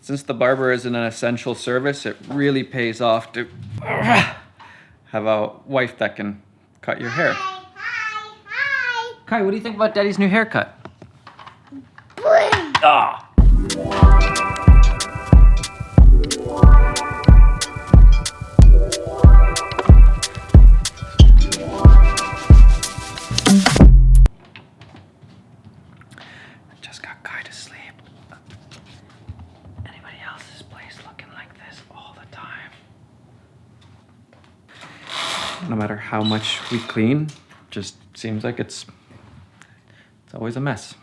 Since the barber isn't an essential service, it really pays off to have a wife that can cut your hair. Hi. Kai, what do you think about Daddy's new haircut? Boom. Ah. Just got Kai to sleep. Anybody else's place looking like this all the time? No matter how much we clean, just seems like it's always a mess.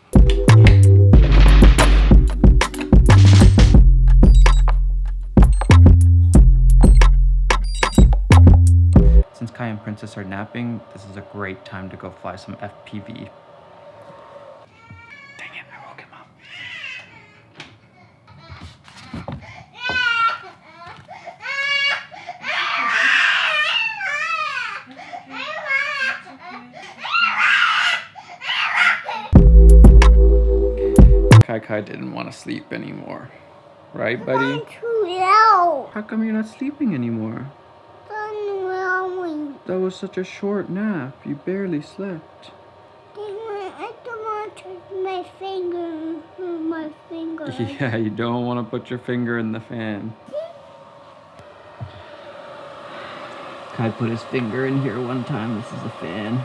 Since Kai and Princess are napping, this is a great time to go fly some FPV. Dang it, I woke him up. Kai didn't want to sleep anymore. Right, buddy? I'm too loud. How come you're not sleeping anymore? I'm lonely. That was such a short nap. You barely slept. I don't want to touch my finger with my finger. Yeah, you don't want to put your finger in the fan. Kai put his finger in here one time. This is a fan.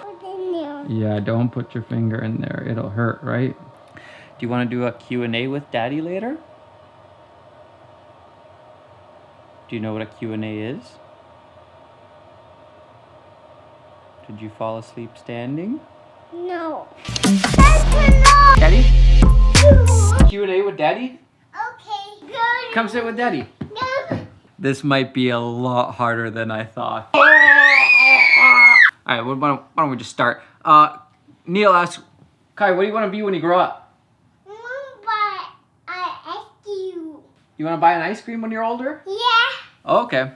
Put in there. Yeah, don't put your finger in there. It'll hurt, right? Do you want to do a Q&A with Daddy later? Do you know what a Q&A is? Did you fall asleep standing? No. That's enough. Daddy? Q&A with Daddy? Okay, good. Come sit with Daddy. No. This might be a lot harder than I thought. Alright, why don't we just start? Neil asks, Kai, what do you want to be when you grow up? But I asked you. You want to buy an ice cream when you're older? Yeah. Oh, okay.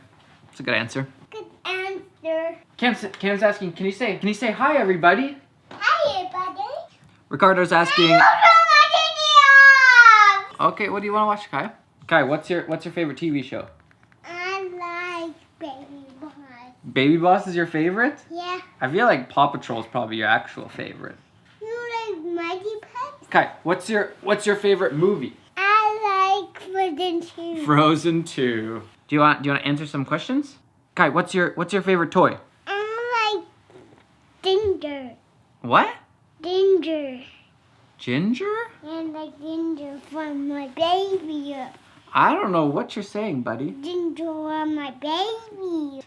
That's a good answer. Good answer. Cam's asking, can you say hi, everybody? Hi, everybody. Ricardo's asking, I okay, what do you want to watch, Kai? Kai, what's your favorite TV show? like Baby Boss. Baby Boss is your favorite? Yeah. I feel like Paw Patrol is probably your actual favorite. You like Mighty Pets? Kai, what's your favorite movie? I like Frozen 2. Frozen 2. Do you want to answer some questions? Kai, what's your favorite toy? I like Ginger. What? Ginger. Ginger? And like Ginger from my baby. I don't know what you're saying, buddy. Ginger from my baby.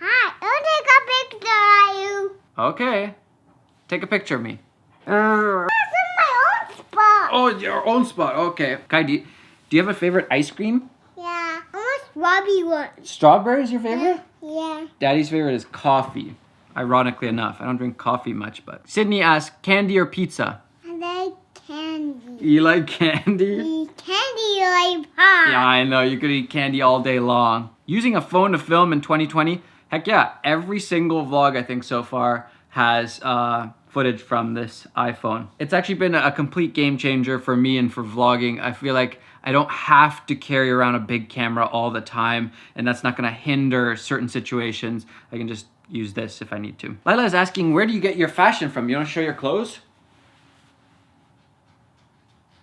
Hi, I'll take a picture of you. Okay. Take a picture of me. That's in my own spot. Oh, your own spot. Okay. Kai, do you have a favorite ice cream? Yeah, I want strawberry one. Strawberry is your favorite? Yeah. Daddy's favorite is coffee. Ironically enough, I don't drink coffee much, but Sydney asks, candy or pizza? I like candy. You like candy? Eat candy like pie. Yeah, I know. You could eat candy all day long. Using a phone to film in 2020? Heck yeah. Every single vlog I think so far has footage from this iPhone. It's actually been a complete game changer for me and for vlogging. I feel like I don't have to carry around a big camera all the time, and that's not gonna hinder certain situations. I can just use this if I need to. Lila is asking, where do you get your fashion from? You wanna show your clothes?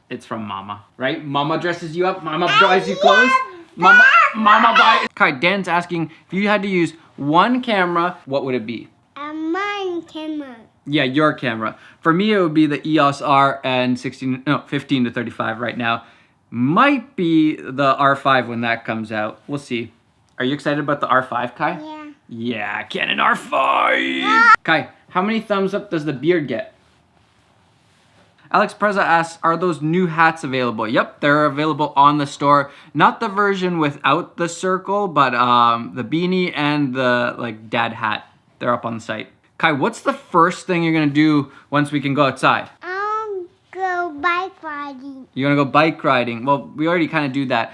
It's from Mama, right? Mama dresses you up, Mama buys you clothes. Mama buys. Kai, Dan's asking, if you had to use one camera, what would it be? A mine camera. Yeah, your camera. For me, it would be the EOS R and 15 to 35 right now. Might be the R5 when that comes out. We'll see. Are you excited about the R5, Kai? Yeah. Yeah, Canon R5! Kai, how many thumbs up does the beard get? Alex Preza asks, are those new hats available? Yep, they're available on the store. Not the version without the circle, but the beanie and the dad hat. They're up on the site. Kai, what's the first thing you're gonna do once we can go outside? I'll go bike riding. You're gonna go bike riding. Well, we already kind of do that.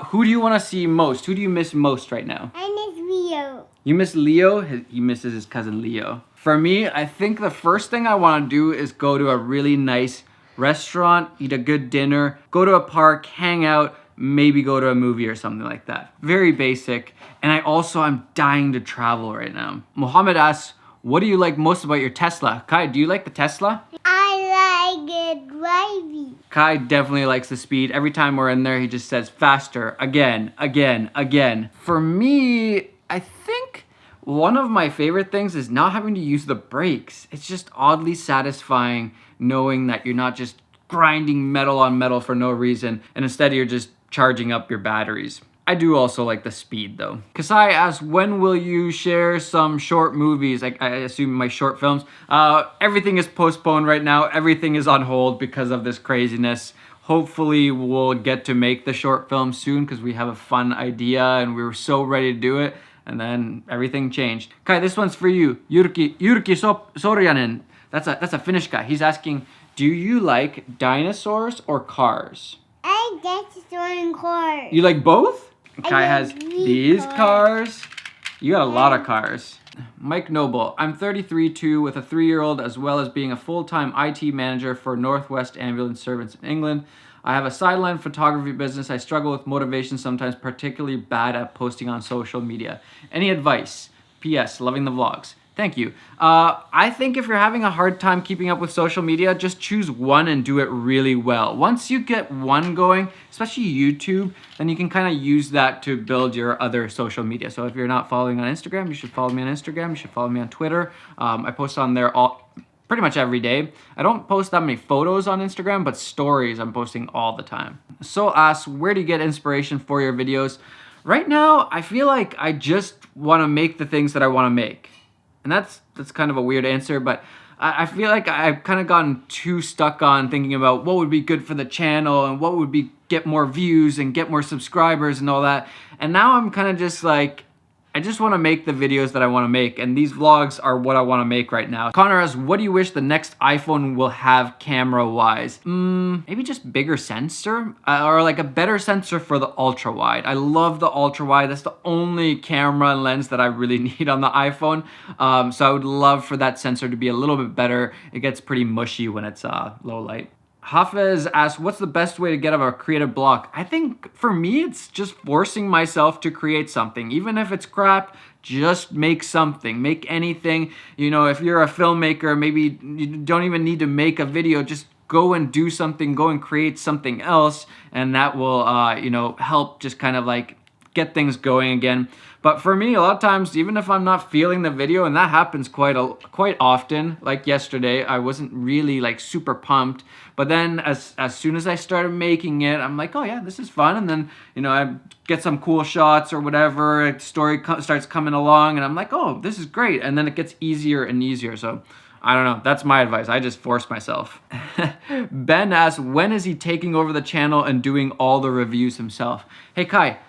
Who do you want to see most? Who do you miss most right now? I miss Leo. You miss Leo? He misses his cousin Leo. For me, I think the first thing I want to do is go to a really nice restaurant, eat a good dinner, go to a park, hang out, maybe go to a movie or something like that. Very basic. And I'm dying to travel right now. Mohammed asks, what do you like most about your Tesla? Kai, do you like the Tesla? I like it driving. Kai definitely likes the speed. Every time we're in there, he just says faster, again, again, again. For me, I think one of my favorite things is not having to use the brakes. It's just oddly satisfying knowing that you're not just grinding metal on metal for no reason, and instead you're just charging up your batteries. I do also like the speed though. Kasai asks, when will you share some short movies? I assume my short films. Everything is postponed right now. Everything is on hold because of this craziness. Hopefully we'll get to make the short film soon because we have a fun idea and we were so ready to do it. And then everything changed. Kai, this one's for you. Jyrki Sorjanen. That's a Finnish guy. He's asking, do you like dinosaurs or cars? I like destroying cars. You like both? Kai like has these cars. You got a lot of cars. Mike Noble, I'm 33 too, with a 3-year-old, as well as being a full-time IT manager for Northwest Ambulance Service in England. I have a sideline photography business. I struggle with motivation sometimes, particularly bad at posting on social media. Any advice? P.S. Loving the vlogs. Thank you. I think if you're having a hard time keeping up with social media, just choose one and do it really well. Once you get one going, especially YouTube, then you can kind of use that to build your other social media. So if you're not following on Instagram, you should follow me on Instagram. You should follow me on Twitter. I post on there pretty much every day. I don't post that many photos on Instagram, but stories I'm posting all the time. So asks, where do you get inspiration for your videos? Right now, I feel like I just want to make the things that I want to make. And that's kind of a weird answer, but I feel like I've kind of gotten too stuck on thinking about what would be good for the channel and what would be get more views and get more subscribers and all that. And now I'm kind of just like, I just want to make the videos that I want to make, and these vlogs are what I want to make right now. Connor asks, what do you wish the next iPhone will have camera-wise? Maybe just bigger sensor, or like a better sensor for the ultra-wide. I love the ultra-wide. That's the only camera and lens that I really need on the iPhone. So I would love for that sensor to be a little bit better. It gets pretty mushy when it's low light. Hafez asks, what's the best way to get out of a creative block? I think for me, it's just forcing myself to create something. Even if it's crap, just make something. Make anything. You know, if you're a filmmaker, maybe you don't even need to make a video. Just go and do something. Go and create something else. And that will, you know, help just kind of like get things going again. But for me, a lot of times, even if I'm not feeling the video, and that happens quite often, like yesterday, I wasn't really like super pumped. But then as soon as I started making it, I'm like, oh yeah, this is fun. And then, you know, I get some cool shots or whatever, a story starts coming along and I'm like, oh, this is great. And then it gets easier and easier. So I don't know. That's my advice. I just force myself. Ben asks, when is he taking over the channel and doing all the reviews himself? Hey, Kai,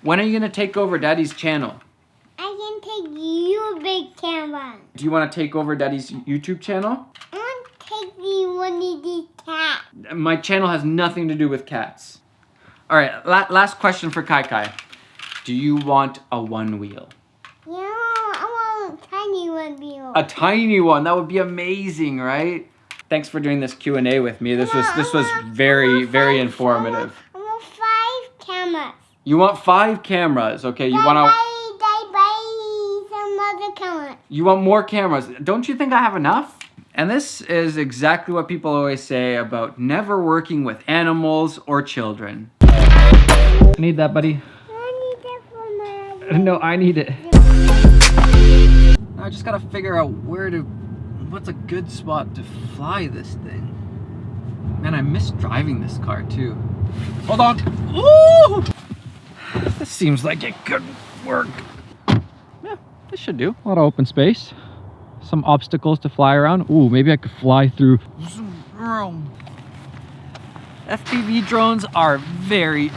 when are you going to take over Daddy's channel? I can take your big camera. Do you want to take over Daddy's YouTube channel? I want to take the one of these cats. My channel has nothing to do with cats. All right, last question for Kai Kai. Do you want a one wheel? Yeah, I want a tiny one wheel. A tiny one. That would be amazing, right? Thanks for doing this Q&A with me. This was very informative. I want 5 cameras. You want 5 cameras, okay? You want some other cameras. You want more cameras. Don't you think I have enough? And this is exactly what people always say about never working with animals or children. I need that, buddy. I need that for my... No, I need it. I just gotta figure out what's a good spot to fly this thing. Man, I miss driving this car too. Hold on. Ooh! This seems like it could work. Yeah, this should do. A lot of open space. Some obstacles to fly around. Ooh, maybe I could fly through. FPV drones are very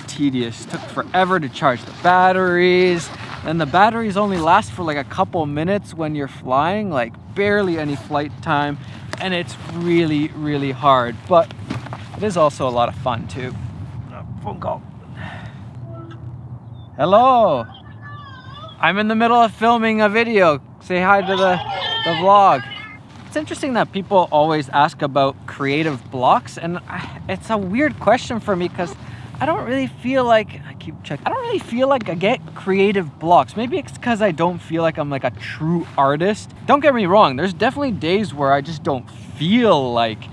tedious. Took forever to charge the batteries. And the batteries only last for like a couple minutes when you're flying, like barely any flight time. And it's really hard. But it is also a lot of fun too. Phone call. Hello. I'm in the middle of filming a video. Say hi to the vlog. It's interesting that people always ask about creative blocks, and it's a weird question for me because I don't really feel like, I don't really feel like I get creative blocks. Maybe it's because I don't feel like I'm like a true artist. Don't get me wrong, there's definitely days where I just don't feel like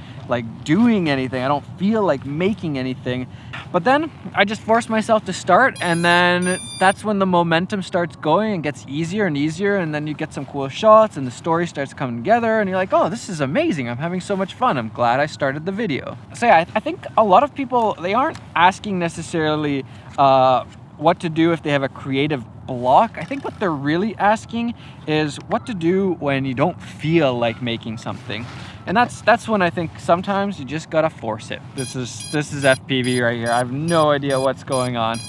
doing anything. I don't feel like making anything. But then I just force myself to start, and then that's when the momentum starts going and gets easier and easier, and then you get some cool shots and the story starts coming together and you're like, oh, this is amazing. I'm having so much fun. I'm glad I started the video. So yeah, I think a lot of people, they aren't asking necessarily what to do if they have a creative block. I think what they're really asking is what to do when you don't feel like making something. And that's when I think sometimes you just gotta force it. This is FPV right here. I have no idea what's going on.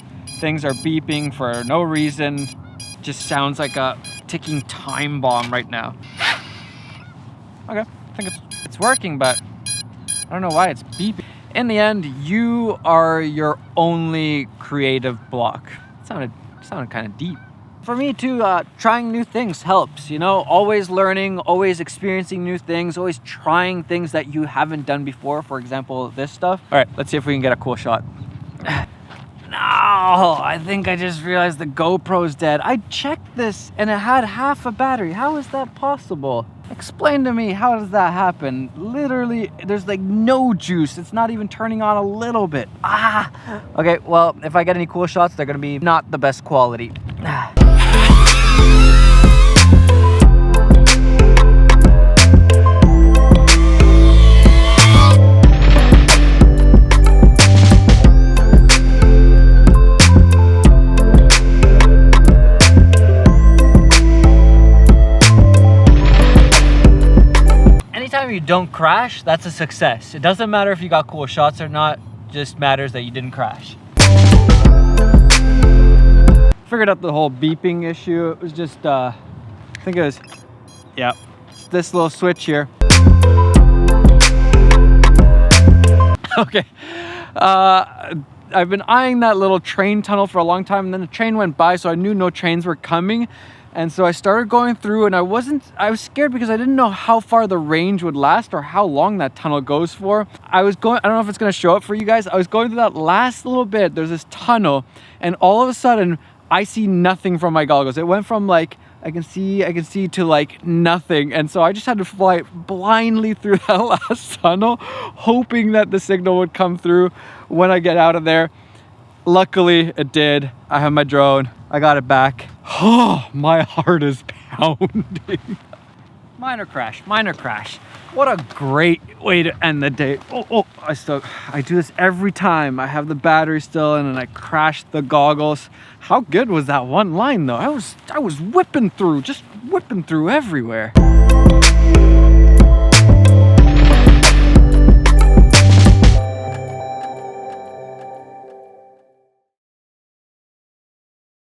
Things are beeping for no reason. Just sounds like a ticking time bomb right now. Okay, I think it's working, but I don't know why it's beeping. In the end, you are your only creative block. It sounded kind of deep. For me too, trying new things helps, you know, always learning, always experiencing new things, always trying things that you haven't done before. For example, this stuff. All right, let's see if we can get a cool shot. No, I think I just realized the GoPro's dead. I checked this and it had half a battery. How is that possible? Explain to me, how does that happen? Literally, there's like no juice. It's not even turning on a little bit. Okay, well, if I get any cool shots, they're gonna be not the best quality. Anytime you don't crash, that's a success. It doesn't matter if you got cool shots or not, just matters that you didn't crash. Figured out the whole beeping issue. It was just, I think it was, yeah, it's this little switch here. Okay, I've been eyeing that little train tunnel for a long time, and then the train went by, so I knew no trains were coming. And so I started going through, and I was scared because I didn't know how far the range would last or how long that tunnel goes for. I don't know if it's gonna show up for you guys. I was going through that last little bit. There's this tunnel, and all of a sudden, I see nothing from my goggles. It went from like, I can see to like nothing. And so I just had to fly blindly through that last tunnel, hoping that the signal would come through when I get out of there. Luckily, it did. I have my drone. I got it back. Oh, my heart is pounding. Minor crash, minor crash. What a great way to end the day. I do this every time. I have the battery still in and I crashed the goggles. How good was that one line though? I was whipping through, just whipping through everywhere.